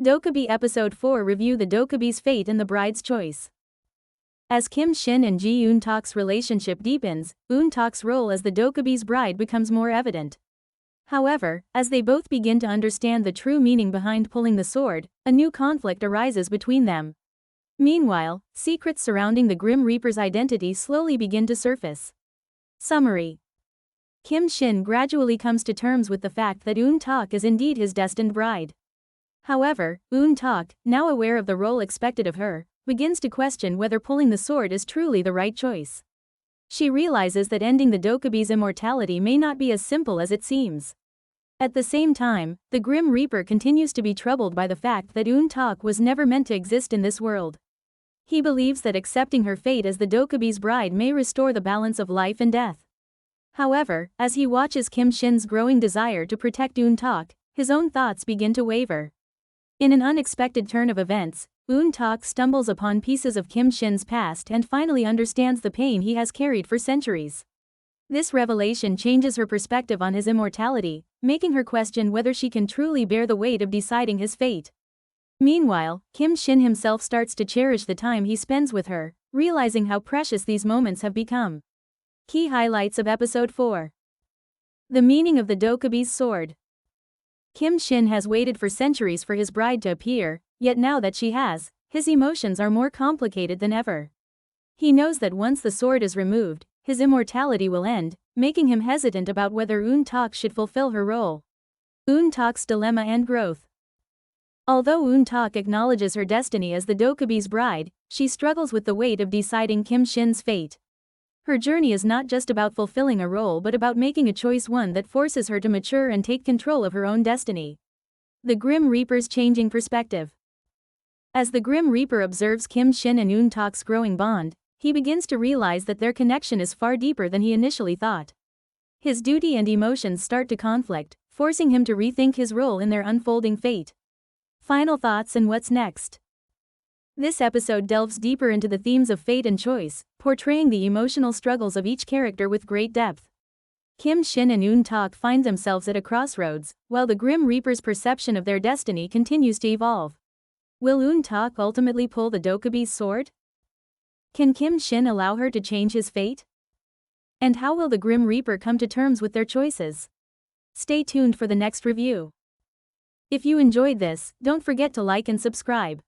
Dokkaebi Episode 4 Review the Dokkaebi's fate and the bride's choice. As Kim Shin and Ji Eun-tak's relationship deepens, Eun-tak's role as the Dokkaebi's bride becomes more evident. However, as they both begin to understand the true meaning behind pulling the sword, a new conflict arises between them. Meanwhile, secrets surrounding the Grim Reaper's identity slowly begin to surface. Summary: Kim Shin gradually comes to terms with the fact that Eun-tak is indeed his destined bride. However, Eun-tak, now aware of the role expected of her, begins to question whether pulling the sword is truly the right choice. She realizes that ending the Dokkaebi's immortality may not be as simple as it seems. At the same time, the Grim Reaper continues to be troubled by the fact that Eun-tak was never meant to exist in this world. He believes that accepting her fate as the Dokkaebi's bride may restore the balance of life and death. However, as he watches Kim Shin's growing desire to protect Eun-tak, his own thoughts begin to waver. In an unexpected turn of events, Eun-tak stumbles upon pieces of Kim Shin's past and finally understands the pain he has carried for centuries. This revelation changes her perspective on his immortality, making her question whether she can truly bear the weight of deciding his fate. Meanwhile, Kim Shin himself starts to cherish the time he spends with her, realizing how precious these moments have become. Key highlights of Episode 4. The meaning of the Dokkaebi's sword. Kim Shin has waited for centuries for his bride to appear, yet now that she has, his emotions are more complicated than ever. He knows that once the sword is removed, his immortality will end, making him hesitant about whether Eun-tak should fulfill her role. Eun-tak's dilemma and growth. Although Eun-tak acknowledges her destiny as the Dokkaebi's bride, she struggles with the weight of deciding Kim Shin's fate. Her journey is not just about fulfilling a role but about making a choice, one that forces her to mature and take control of her own destiny. The Grim Reaper's changing perspective. As the Grim Reaper observes Kim Shin and Eun-tak's growing bond, he begins to realize that their connection is far deeper than he initially thought. His duty and emotions start to conflict, forcing him to rethink his role in their unfolding fate. Final thoughts and what's next? This episode delves deeper into the themes of fate and choice, portraying the emotional struggles of each character with great depth. Kim Shin and Eun-tak find themselves at a crossroads, while the Grim Reaper's perception of their destiny continues to evolve. Will Eun-tak ultimately pull the Dokkaebi's sword? Can Kim Shin allow her to change his fate? And how will the Grim Reaper come to terms with their choices? Stay tuned for the next review. If you enjoyed this, don't forget to like and subscribe.